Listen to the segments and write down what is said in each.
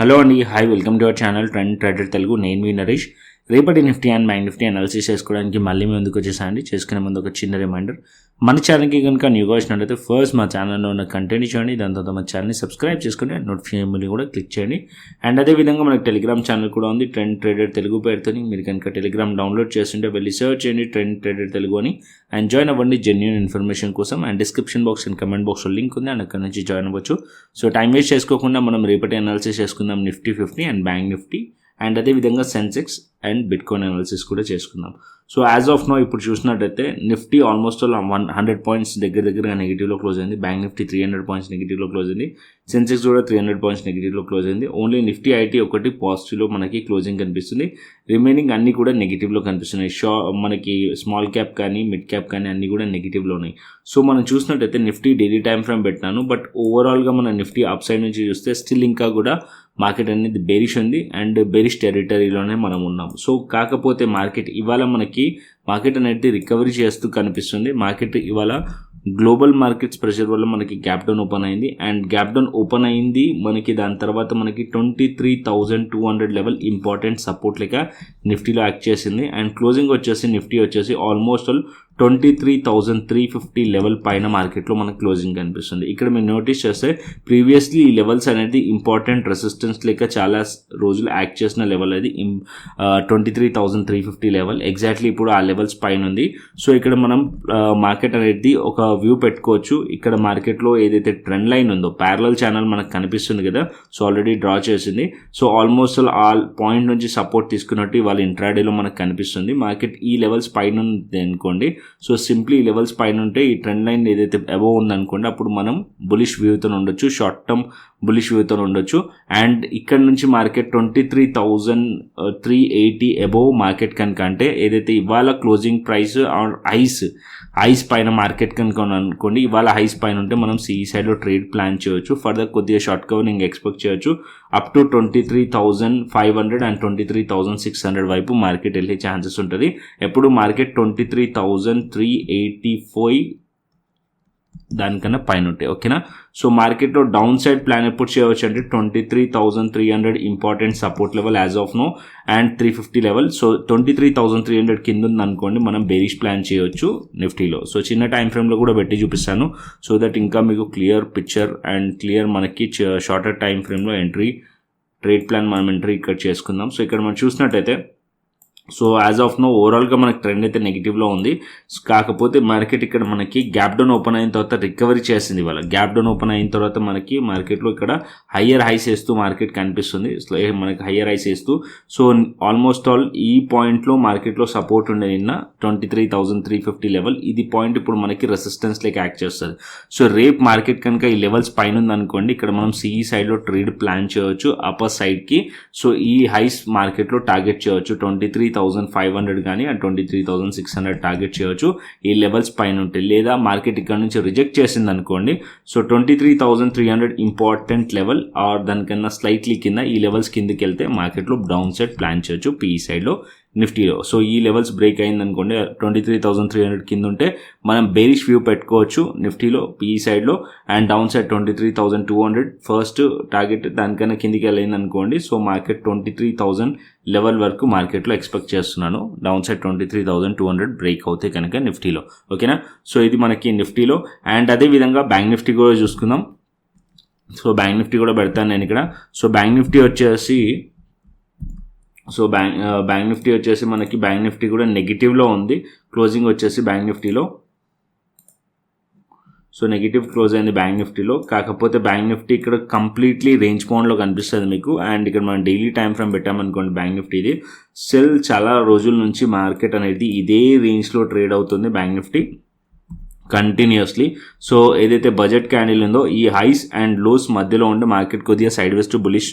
Hello అండి, hi, welcome to our channel trend trader Telugu. నేను మీ నరేష్. రేపటి Nifty and bank Nifty analysis చేసుకోవడానికి మళ్ళీ ముందుకు వచ్చేసానండి. చేసుకునే ముందు ఒక చిన్న రిమైండర్, మన ఛానల్కి కనుక న్యూగా వచ్చినట్లయితే ఫస్ట్ మా ఛానల్లో ఉన్న కంటెంట్ చూడండి, దాని తర్వాత మన ఛానల్ని సబ్స్క్రైబ్ చేసుకుని నోటిఫికేషన్ కూడా క్లిక్ చేయండి. అండ్ అదేవిధంగా మనకి టెలిగ్రామ్ ఛానల్ కూడా ఉంది, ట్రెండ్ ట్రేడర్ తెలుగు పేరుతో. మీరు కనుక టెలిగ్రామ్ డౌన్లోడ్ చేస్తుంటే వెళ్ళి సర్చ్ చేయండి ట్రెండ్ ట్రేడర్ తెలుగు అని, అండ్ జాయిన్ అవ్వండి జెన్యూన్ ఇన్ఫర్మేషన్ కోసం. And description box and comment బాక్స్లో లింక్ ఉంది, అండ్ అక్కడ నుంచి జాయిన్ అవ్వచ్చు. సో టైం వేస్ట్ చేసుకోకుండా మనం రేపటి అనాలిసిస్ చేసుకుందాం Nifty 50 and bank Nifty, and అదేవిధంగా సెన్సెక్స్ అండ్ బిట్కాయిన్ అనాలిసిస్ కూడా చేసుకుందాం. సో యాజ్ ఆఫ్ నో ఇప్పుడు చూసినట్టయితే నిఫ్టీ ఆల్మోస్ట్ 100 పాయింట్స్ దగ్గరగా నెగిటివ్లో క్లోజ్ అయింది. బ్యాంక్ నిఫ్టీ 300 పాయింట్స్ నెగిటివ్లో క్లోజ్ అయింది. సెన్సెక్స్ కూడా 300 పాయింట్స్ నెగిటివ్లో క్లోజ్ అయింది. ఓన్లీ నిఫ్టీ ఐటీ ఒకటి పాజిటివ్లో మనకి క్లోజింగ్ కనిపిస్తుంది. రిమైనింగ్ అన్నీ కూడా నెగిటివ్లో కనిపిస్తున్నాయి. మనకి స్మాల్ క్యాప్ కానీ మిడ్ క్యాప్ కానీ అన్నీ కూడా నెగిటివ్లో ఉన్నాయి. సో మనం చూసినట్టయితే నిఫ్టీ డైలీ టైం ఫ్రేమ్ పెట్టినాను, బట్ ఓవరాల్గా మన నిఫ్టీ అప్ సైడ్ నుంచి చూస్తే స్టిల్ ఇంకా కూడా మార్కెట్ అనేది బేరిష్ ఉంది, అండ్ బేరిష్ టెరిటరీలోనే మనం ఉన్నాం. సో కాకపోతే మార్కెట్ అనేది రికవరీ చేస్తూ కనిపిస్తుంది. మార్కెట్ ఇవాళ గ్లోబల్ మార్కెట్స్ ప్రెషర్ వల్ల మనకి గ్యాప్ డౌన్ ఓపెన్ అయింది, అండ్ గ్యాప్ డౌన్ ఓపెన్ అయింది మనకి. దాని తర్వాత మనకి 23,200 లెవెల్ ఇంపార్టెంట్ సపోర్ట్ లెక్క నిఫ్టీలో యాక్ట్ చేసింది. అండ్ క్లోజింగ్ నిఫ్టీ వచ్చేసి ఆల్మోస్ట్ 23,350 లెవెల్ పైన మార్కెట్లో మనకు క్లోజింగ్ కనిపిస్తుంది. ఇక్కడ మీరు నోటీస్ చేస్తే ప్రీవియస్లీ ఈ లెవెల్స్ అనేది ఇంపార్టెంట్ రెసిస్టెన్స్ లెక్క చాలా రోజులు యాక్ట్ చేసిన లెవెల్ అది 23,350 లెవెల్. ఎగ్జాక్ట్లీ ఇప్పుడు ఆ లెవెల్స్ పైన ఉంది. సో ఇక్కడ మనం మార్కెట్ అనేది ఒక వ్యూ పెట్టుకోవచ్చు. ఇక్కడ మార్కెట్లో ఏదైతే ట్రెండ్ లైన్ ఉందో ప్యారలల్ ఛానల్ మనకు కనిపిస్తుంది కదా, సో ఆల్రెడీ డ్రా చేసింది. సో ఆల్మోస్ట్ ఆ పాయింట్ నుంచి సపోర్ట్ తీసుకున్నట్టు ఇవాళ ఇంట్రాడేలో మనకు కనిపిస్తుంది. మార్కెట్ ఈ లెవెల్స్ పైన ఉంది అనుకోండి, సో సింప్లీ ఈ లెవెల్స్ పైన ఉంటే ఈ ట్రెండ్ లైన్ ఏదైతే అబోవ్ ఉందనుకోండి, అప్పుడు మనం బులిష్ వ్యూతో ఉండొచ్చు, షార్ట్ టర్మ్ బులిష్ వ్యూతో ఉండొచ్చు. అండ్ ఇక్కడ నుంచి మార్కెట్ 23,380 అబోవ్ మార్కెట్ కనుక, అంటే ఏదైతే ఇవాళ క్లోజింగ్ ప్రైస్ ఐస్ పైన మార్కెట్ కనుక అనుకోండి, ఇవాళ హైస్ పైన ఉంటే మనం సిఈ సైడ్లో ట్రేడ్ ప్లాన్ చేయొచ్చు. ఫర్దర్ కొద్దిగా షార్ట్ కవరింగ్ ఎక్స్పెక్ట్ చేయొచ్చు. అప్ టు 23,500 అండ్ 23,600 వైపు మార్కెట్ వెళ్ళే ఛాన్సెస్ ఉంటుంది. ఎప్పుడు మార్కెట్ 23,385 దానికన్నా పైన ఉంటాయి. ఓకేనా? సో మార్కెట్లో డౌన్ సైడ్ ప్లాన్ ఎప్పుడు చేయవచ్చు అంటే 23,300 important support level as of now, and 350 level. So 23,300 కింద ఉంది అనుకోండి, మనం బేరిష్ ప్లాన్ చేయవచ్చు నిఫ్టీలో. సో చిన్న టైం ఫ్రేమ్లో కూడా పెట్టి చూపిస్తాను, సో దట్ ఇంకా మీకు క్లియర్ పిక్చర్ అండ్ క్లియర్ మనకి షార్టర్ టైం ఫ్రేమ్లో ట్రేడ్ ప్లాన్ మనం ఎంట్రీ ఇక్కడ చేసుకుందాం. సో ఇక్కడ మనం చూసినట్టయితే సో యాజ్ ఆఫ్ నో ఓవరాల్గా మనకి ట్రెండ్ అయితే నెగిటివ్లో ఉంది. కాకపోతే మార్కెట్ ఇక్కడ మనకి గ్యాప్ డౌన్ ఓపెన్ అయిన తర్వాత రికవరీ చేసింది. ఇవాళ గ్యాప్ డౌన్ ఓపెన్ అయిన తర్వాత మనకి మార్కెట్లో ఇక్కడ హయ్యర్ హైస్ వేస్తూ మార్కెట్ కనిపిస్తుంది. మనకి హయ్యర్ హైస్ వేస్తూ, సో ఆల్మోస్ట్ ఆల్ ఈ పాయింట్లో మార్కెట్లో సపోర్ట్ ఉండే నిన్న 23,350 లెవెల్. ఇది పాయింట్ ఇప్పుడు మనకి రెసిస్టెన్స్ లెక్క యాక్ట్ చేస్తుంది. సో రేపు మార్కెట్ కనుక ఈ లెవెల్స్ పైన ఉందనుకోండి, ఇక్కడ మనం సిఈ సైడ్లో ట్రేడ్ ప్లాన్ చేయవచ్చు అప్పర్ సైడ్కి. సో ఈ హైస్ మార్కెట్లో టార్గెట్ చేయవచ్చు 23,500 కానీ అండ్ 23,600 టార్గెట్ చేయవచ్చు ఈ లెవెల్స్ పైన ఉంటే. లేదా మార్కెట్ ఇక్కడ నుంచి రిజెక్ట్ చేసింది అనుకోండి, సో 23,300 ఇంపార్టెంట్ లెవెల్, ఆర్ దానికన్నా స్లైట్లీ కింద ఈ లెవెల్స్ కిందకి వెళ్తే మార్కెట్లో డౌన్ సైడ్ ప్లాన్ చేయొచ్చు పీఈ సైడ్లో నిఫ్టీలో. సో ఈ లెవెల్స్ బ్రేక్ అయింది అనుకోండి, 23,300 కింద ఉంటే మనం బేరిష్ వ్యూ పెట్టుకోవచ్చు నిఫ్టీలో పీఈ సైడ్లో, and down side 23,200 first target. దానికన్నా కిందికి వెళ్ళింది అనుకోండి, సో మార్కెట్ 23,000 లెవెల్ వరకు మార్కెట్లో ఎక్స్పెక్ట్ చేస్తున్నాను. డౌన్ సైడ్ 23,200 బ్రేక్ అవుతాయి కనుక నిఫ్టీలో. ఓకేనా? సో ఇది మనకి నిఫ్టీలో. అండ్ అదేవిధంగా బ్యాంక్ నిఫ్టీ కూడా చూసుకుందాం. సో బ్యాంక్ నిఫ్టీ కూడా పెడతాను నేను ఇక్కడ. సో బ్యాంక్ నిఫ్టీ వచ్చేసి మనకి బ్యాంక్ నిఫ్టీ కూడా నెగిటివ్లో ఉంది. క్లోజింగ్ వచ్చేసి బ్యాంక్ నిఫ్టీలో సో నెగిటివ్ క్లోజ్ అయింది బ్యాంక్ నిఫ్టీలో. కాకపోతే బ్యాంక్ నిఫ్టీ ఇక్కడ కంప్లీట్లీ రేంజ్ బౌండ్లో కనిపిస్తుంది మీకు. అండ్ ఇక్కడ మనం డైలీ టైం ఫ్రేమ్ పెట్టామనుకోండి, బ్యాంక్ నిఫ్టీది సెల్ చాలా రోజుల నుంచి మార్కెట్ అనేది ఇదే రేంజ్లో ట్రేడ్ అవుతుంది బ్యాంక్ నిఫ్టీ కంటిన్యూస్లీ. సో ఏదైతే బడ్జెట్ క్యాండిల్ ఉందో ఈ హైస్ అండ్ లోస్ మధ్యలో ఉండే మార్కెట్ కొద్దిగా సైడ్ వేస్ టు బులిష్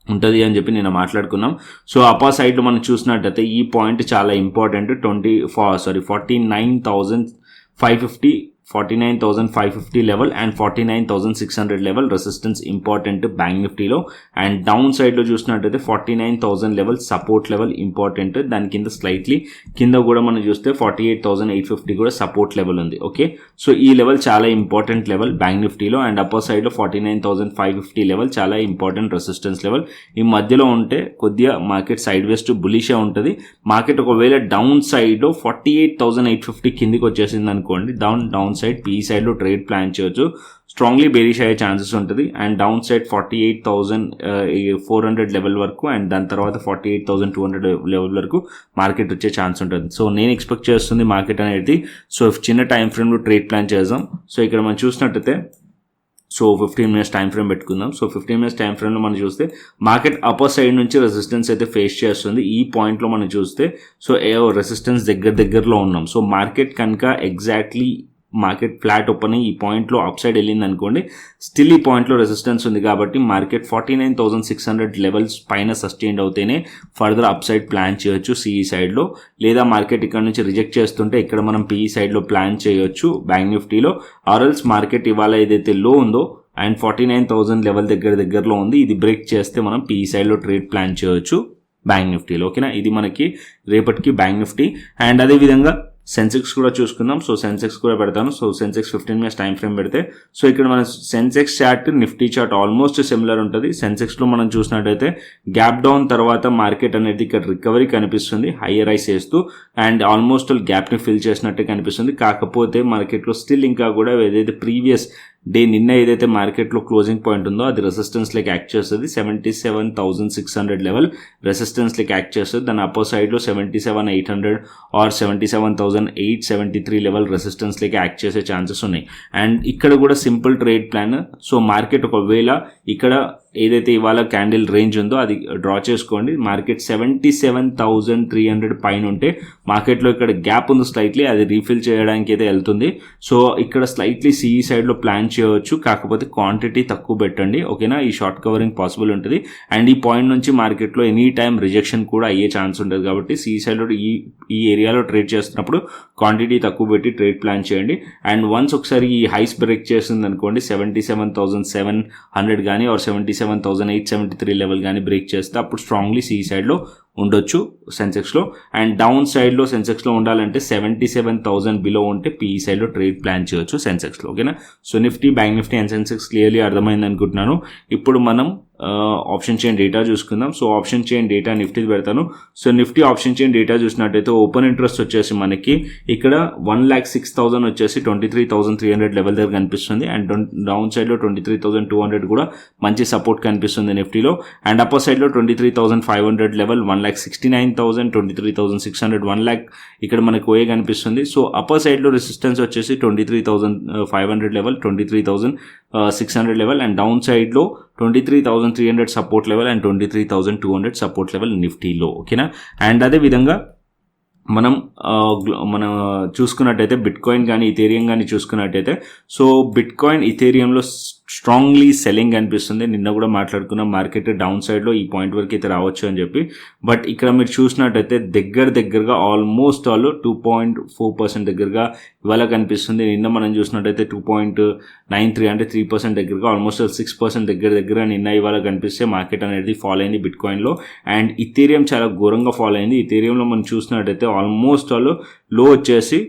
ఉంటుంది అని చెప్పి నేను మాట్లాడుకున్నాం. సో అప్పర్ సైడ్లో మనం చూసినట్టయితే ఈ పాయింట్ చాలా important. 49,550 49,550 level and 49,600 level resistance important bank నిఫ్టీలో. అండ్ డౌన్ సైడ్లో చూసినట్టయితే 49,000 లెవెల్ సపోర్ట్ లెవెల్ ఇంపార్టెంట్. దాని కింద స్లైట్లీ కింద కూడా మనం చూస్తే 48,850 కూడా సపోర్ట్ లెవెల్ ఉంది. ఓకే, సో ఈ లెవెల్ చాలా ఇంపార్టెంట్ లెవెల్ బ్యాంక్ నిఫ్టీలో. అండ్ అప్పర్ సైడ్లో 49,550 లెవెల్ చాలా ఇంపార్టెంట్ రెసిస్టెన్స్ లెవెల్. ఈ మధ్యలో ఉంటే కొద్దిగా మార్కెట్ సైడ్ వేస్ టు బులిషే ఉంటుంది. మార్కెట్ ఒకవేళ డౌన్ సైడ్లో 48,850 కిందికి వచ్చేసింది అనుకోండి, డౌన్ సైడ్ పీ సైడ్లో ట్రేడ్ ప్లాన్ చేయొచ్చు. స్ట్రాంగ్లీ బేరిష్ అయ్యే ఛాన్సెస్ ఉంటుంది. అండ్ డౌన్ సైడ్ 48,400 లెవెల్ వరకు అండ్ దాని తర్వాత 48,200 లెవెల్ వరకు మార్కెట్ వచ్చే ఛాన్స్ ఉంటుంది. సో నేను ఎక్స్పెక్ట్ చేస్తుంది మార్కెట్ అనేది. సో చిన్న టైం ఫ్రేమ్లో ట్రేడ్ ప్లాన్ చేద్దాం. సో ఇక్కడ మనం చూసినట్టయితే 15 minutes టైం ఫ్రేమ్ పెట్టుకుందాం. 15 minutes టైం ఫ్రేమ్లో మనం చూస్తే మార్కెట్ అప్పర్ సైడ్ నుంచి రెసిస్టెన్స్ అయితే ఫేస్ చేస్తుంది. ఈ పాయింట్లో మనం చూస్తే రెసిస్టెన్స్ దగ్గరలో ఉన్నాం. సో మార్కెట్ కనుక ఎగ్జాక్ట్లీ మార్కెట్ ఫ్లాట్ ఓపెన్ ఈ పాయింట్లో అప్ సైడ్ వెళ్ళింది అనుకోండి, స్టిల్ ఈ పాయింట్లో రెసిస్టెన్స్ ఉంది కాబట్టి మార్కెట్ 49,600 లెవెల్స్ పైన సస్టైన్ అవుతేనే ఫర్దర్ అప్ సైడ్ ప్లాన్ చేయొచ్చు సిఈ సైడ్లో. లేదా మార్కెట్ ఇక్కడ నుంచి రిజెక్ట్ చేస్తుంటే ఇక్కడ మనం పిఈ సైడ్లో ప్లాన్ చేయొచ్చు బ్యాంక్ నిఫ్టీలో. ఆర్ఎల్స్ మార్కెట్ ఇవాళ ఏదైతే లో ఉందో అండ్ 49,000 లెవెల్ దగ్గరలో ఉంది, ఇది బ్రేక్ చేస్తే మనం పిఈ సైడ్లో ట్రేడ్ ప్లాన్ చేయొచ్చు బ్యాంక్ నిఫ్టీలో. ఓకేనా, ఇది మనకి రేపటికి బ్యాంక్ నిఫ్టీ. అండ్ అదేవిధంగా సెన్సెక్స్ కూడా చూసుకుందాం. సెన్సెక్స్ కూడా పెడతాను. సెన్సెక్స్ 15 minutes టైం ఫ్రేమ్ పెడితే ఇక్కడ మన Sensex chart Nifty chart almost similar ఉంటుంది. సెన్సెక్స్లో మనం చూసినట్టయితే గ్యాప్ డౌన్ తర్వాత మార్కెట్ అనేది ఇక్కడ రికవరీ కనిపిస్తుంది హైయర్ ఐస్ వేస్తూ అండ్ ఆల్మోస్ట్ గ్యాప్ని ఫిల్ చేసినట్టే కనిపిస్తుంది. కాకపోతే మార్కెట్లో స్టిల్ ఇంకా కూడా ఏదైతే ప్రీవియస్ డే నిన్న ఏదైతే మార్కెట్లో క్లోజింగ్ పాయింట్ ఉందో అది రెసిస్టెన్స్ లెక్క యాక్ట్ చేస్తుంది. 77,600 లెవెల్ రెసిస్టెన్స్ లెక్క యాక్ట్ చేస్తుంది. దాని అప్పర్ సైడ్లో 77,800 ఆర్ 77,873 లెవెల్ రెసిస్టెన్స్ లెక్క యాక్ట్ చేసే ఛాన్సెస్ ఉన్నాయి. అండ్ ఇక్కడ కూడా సింపుల్ ట్రేడ్ ప్లాన్. మార్కెట్ ఒకవేళ ఇక్కడ ఏదైతే ఇవాళ క్యాండిల్ రేంజ్ ఉందో అది డ్రా చేసుకోండి. మార్కెట్ 77,300 పైన ఉంటే మార్కెట్లో ఇక్కడ గ్యాప్ ఉంది స్లైట్లీ, అది రీఫిల్ చేయడానికి అయితే వెళ్తుంది. ఇక్కడ స్లైట్లీ సిఈ సైడ్లో ప్లాన్ చేయవచ్చు, కాకపోతే క్వాంటిటీ తక్కువ పెట్టండి. ఓకేనా, ఈ షార్ట్ కవరింగ్ పాసిబుల్ ఉంటుంది. అండ్ ఈ పాయింట్ నుంచి మార్కెట్లో ఎనీ టైం రిజెక్షన్ కూడా అయ్యే ఛాన్స్ ఉంటుంది కాబట్టి సిఈ సైడ్లో ఈ ఏరియాలో ట్రేడ్ చేస్తున్నప్పుడు క్వాంటిటీ తక్కువ పెట్టి ట్రేడ్ ప్లాన్ చేయండి. అండ్ వన్స్ ఒకసారి ఈ హైస్ బ్రేక్ చేస్తుంది అనుకోండి 77,700 కానీ ఆర్ 77,873 లెవెల్ కానీ బ్రేక్ చేస్తే అప్పుడు స్ట్రాంగ్లీ సిఈ సైడ్లో ఉండొచ్చు సెన్సెక్స్లో. అండ్ డౌన్ సైడ్లో సెన్సెక్స్లో ఉండాలంటే 77,000 బిలో ఉంటే పీఈ సైడ్లో ట్రేడ్ ప్లాన్ చేయొచ్చు సెన్సెక్స్లో. ఓకేనా, Nifty bank Nifty and Sensex clearly అర్థమైంది అనుకుంటున్నాను. ఇప్పుడు మనం ఆప్షన్ చైన్ డేటా చూసుకుందాం. ఆప్షన్ చైన్ డేటా నిఫ్టీ పెడతాను. నిఫ్టీ ఆప్షన్ చైన్ డేటా చూసినట్టయితే ఓపెన్ ఇంట్రెస్ట్ వచ్చేసి మనకి ఇక్కడ 1,06,000 వచ్చేసి 23,300 లెవెల్ దగ్గర కనిపిస్తుంది. అండ్ డౌన్ సైడ్లో 23,200 కూడా మంచి సపోర్ట్ కనిపిస్తుంది నిఫ్టీలో. అండ్ అప్పర్ సైడ్లో 23,500 లెవెల్ 1,69,000 23,600 1,00,000 ఇక్కడ మనకు ఓఏ కనిపిస్తుంది. అప్పర్ సైడ్లో రెసిస్టెన్స్ వచ్చేసి 23,500 లెవెల్ 23,600 లెవెల్ అండ్ డౌన్ సైడ్లో 23,300 support level and 23,200 support level నిఫ్టీలో. ఓకేనా, అండ్ అదేవిధంగా మనం చూసుకున్నట్టయితే బిట్ కాయిన్ కానీ ఇథేరియం కానీ చూసుకున్నట్టయితే బిట్ కాయిన్ ఇథేరియంలో స్ట్రాంగ్లీ సెల్లింగ్ కనిపిస్తుంది. నిన్న కూడా మాట్లాడుకున్నాం మార్కెట్ డౌన్ సైడ్లో ఈ పాయింట్ వరకు అయితే రావచ్చు అని చెప్పి. బట్ ఇక్కడ మీరు చూసినట్టయితే దగ్గరగా ఆల్మోస్ట్ 2.4% దగ్గరగా ఇవాళ కనిపిస్తుంది. నిన్న మనం చూసినట్టయితే 2.93 అంటే 3% దగ్గరగా ఆల్మోస్ట్ 6% దగ్గర నిన్న ఇవాళ కనిపిస్తే మార్కెట్ అనేది ఫాలో అయింది బిట్ కాయిన్లో. అండ్ ఇథేరియం చాలా ఘోరంగా ఫాలో అయింది. ఇథేరియంలో మనం చూసినట్టయితే ఆల్మోస్ట్ లో వచ్చేసి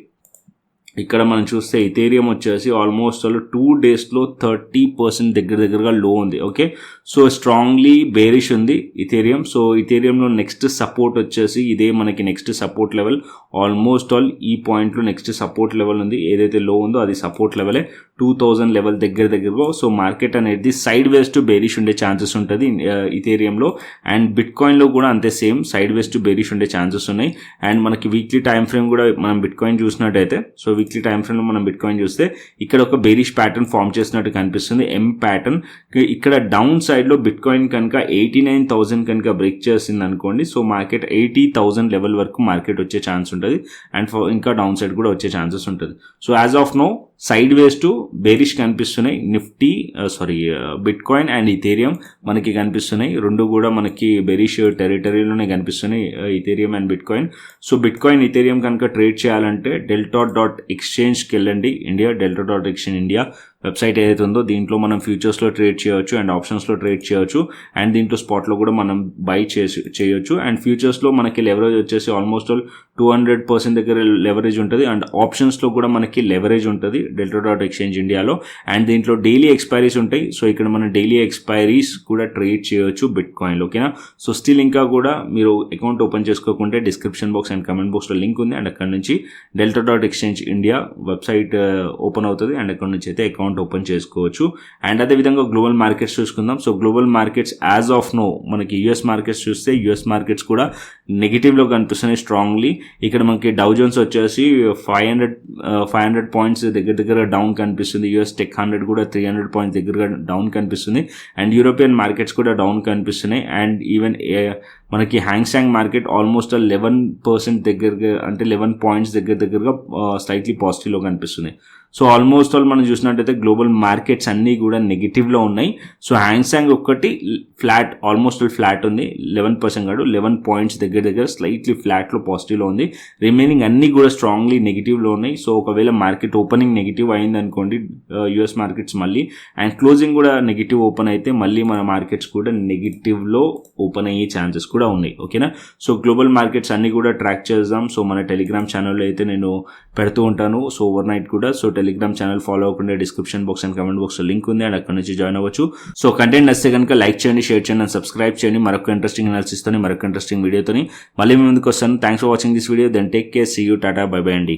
ఇక్కడ మనం చూస్తే ఇథేరియం వచ్చేసి ఆల్మోస్ట్ 2 daysలో 30% దగ్గరగా లో ఉంది. ఓకే, స్ట్రాంగ్లీ బేరిష్ ఉంది ఇథేరియం. ఇథేరియంలో నెక్స్ట్ సపోర్ట్ వచ్చేసి ఇదే మనకి నెక్స్ట్ సపోర్ట్ లెవెల్ ఆల్మోస్ట్ ఈ పాయింట్లో నెక్స్ట్ సపోర్ట్ లెవెల్ ఉంది. ఏదైతే లో ఉందో అది సపోర్ట్ లెవెలే 2,000 లెవెల్ దగ్గరగా. మార్కెట్ అనేది సైడ్ వేస్ టు బేరిష్ ఉండే ఛాన్సెస్ ఉంటుంది ఇథేరియంలో. అండ్ బిట్ కాయిన్లో కూడా అంతే same side ways to bearish ఉండే ఛాన్సెస్ ఉన్నాయి. అండ్ మనకి వీక్లీ టైం ఫ్రేమ్ కూడా మనం బిట్ కాయిన్ చూసినట్టయితే వీక్లీ టైం ఫ్రేమ్లో మనం బిట్ కాయిన్ చూస్తే ఇక్కడ ఒక బేరిష్ ప్యాటర్న్ ఫామ్ చేసినట్టు కనిపిస్తుంది, ఎం ప్యాటర్న్. ఇక్కడ డౌన్ సైడ్లో బిట్ కాయిన్ కనుక 89,000 కనుక బ్రేక్ చేసింది అనుకోండి మార్కెట్ 80,000 లెవెల్ వరకు మార్కెట్ వచ్చే ఛాన్స్ ఉంటుంది. అండ్ ఇంకా డౌన్ సైడ్ కూడా వచ్చే ఛాన్సెస్ ఉంటుంది. As of now sideways to bearish కనిపిస్తున్నాయి. Nifty bitcoin and Ethereum మనకి కనిపిస్తున్నాయి. రెండు కూడా మనకి బేరిష్ టెరిటరీలోనే కనిపిస్తున్నాయి, Ethereum and bitcoin. So bitcoin Ethereum కనుక ట్రేడ్ చేయాలంటే delta.exchangeకి వెళ్ళండి. delta.exchange ఇండియా వెబ్సైట్ ఏదైతే ఉందో దీంట్లో మనం ఫ్యూచర్స్లో ట్రేడ్ చేయొచ్చు అండ్ ఆప్షన్స్లో ట్రేడ్ చేయొచ్చు అండ్ దీంట్లో స్పాట్లో కూడా మనం బై చేయొచ్చు. అండ్ ఫ్యూచర్స్లో మనకి లెవరేజ్ వచ్చేసి ఆల్మోస్ట్ 200% దగ్గర లెవరేజ్ ఉంటుంది అండ్ ఆప్షన్స్లో కూడా మనకి లెవరేజ్ ఉంటుంది delta.exchange ఇండియాలో. అండ్ దీంట్లో డైలీ ఎక్స్పైరీస్ ఉంటాయి. సో ఇక్కడ మనం డైలీ ఎక్స్పైరీస్ కూడా ట్రేడ్ చేయొచ్చు బిట్ కాయిన్లో, ఓకేనా. సో స్టిల్ ఇంకా కూడా మీరు అకౌంట్ ఓపెన్ చేసుకోకుంటే డిస్క్రిప్షన్ బాక్స్ అండ్ కమెంట్ బాక్స్లో లింక్ ఉంది అండ్ అక్కడ నుంచి delta.exchange ఇండియా వెబ్సైట్ ఓపెన్ అవుతుంది అండ్ అక్కడ నుంచి అయితే అకౌంట్ ఓపెన్ చేసుకోవచ్చు. అండ్ అదేవిధంగా గ్లోబల్ మార్కెట్స్ చూసుకుందాం. So global markets as of now మనకి యుఎస్ మార్కెట్స్ చూస్తే యుఎస్ మార్కెట్స్ కూడా నెగిటివ్లో కనిపిస్తున్నాయి స్ట్రాంగ్లీ. ఇక్కడ మనకి డౌ జోన్స్ వచ్చేసి 500 పాయింట్స్ దగ్గర డౌన్ కనిపిస్తుంది. యుఎస్ టెక్ 100 కూడా 300 పాయింట్స్ దగ్గరగా డౌన్ కనిపిస్తుంది అండ్ యూరోపియన్ మార్కెట్స్ కూడా డౌన్ కనిపిస్తున్నాయి. అండ్ ఈవెన్ మనకి హ్యాంగ్సాంగ్ మార్కెట్ ఆల్మోస్ట్ 11% దగ్గరగా అంటే 11 పాయింట్స్ దగ్గరగా స్లైట్లీ పాజిటివ్లో కనిపిస్తుంది. సో ఆల్మోస్ట్ ఆల్ మనం చూసినట్టయితే గ్లోబల్ మార్కెట్స్ అన్నీ కూడా నెగిటివ్లో ఉన్నాయి. సో హ్యాంగ్సాంగ్ ఒక్కటి ఫ్లాట్, ఆల్మోస్ట్ ఫ్లాట్ ఉంది, 11% కాదు 11 పాయింట్స్ దగ్గర స్లైట్లీ ఫ్లాట్లో పాజిటివ్లో ఉంది. రిమైనింగ్ అన్నీ కూడా స్ట్రాంగ్లీ నెగిటివ్లో ఉన్నాయి. సో ఒకవేళ మార్కెట్ ఓపెనింగ్ నెగిటివ్ అయింది అనుకోండి యుఎస్ మార్కెట్స్ మళ్ళీ అండ్ క్లోజింగ్ కూడా నెగిటివ్ ఓపెన్ అయితే మళ్ళీ మన మార్కెట్స్ కూడా నెగిటివ్లో ఓపెన్ అయ్యే ఛాన్సెస్ కూడా ఉన్నాయి, ఓకేనా. సో గ్లోబల్ మార్కెట్స్ అన్నీ కూడా ట్రాక్ చేద్దాం. సో మన టెలిగ్రామ్ ఛానల్లో అయితే నేను పెడుతూ ఉంటాను సో ఓవర్ నైట్ కూడా. సో టెలిగ్రామ్ ఛానల్ ఫాలో అవ్వకుండా డిస్క్రిప్షన్ బాక్స్ అండ్ కమెంట్ బాక్స్లో లింక్ ఉంది అండ్ అక్కడ నుంచి జాయిన్ అవ్వచ్చు. సో కంటెంట్ నచ్చితే కనుక లైక్ చేయండి, షేర్ చేయండి అండ్ సబ్స్క్రైబ్ చేయండి. మరొక ఇంట్రెస్టింగ్ అనాలిసిస్తోని మరొక ఇంట్రెస్టింగ్ వీడియోతోని మళ్ళీ మీ ముందుకు వస్తాను. Thanks for watching this video. Then take care, see you, టాటా, బై బై అండి.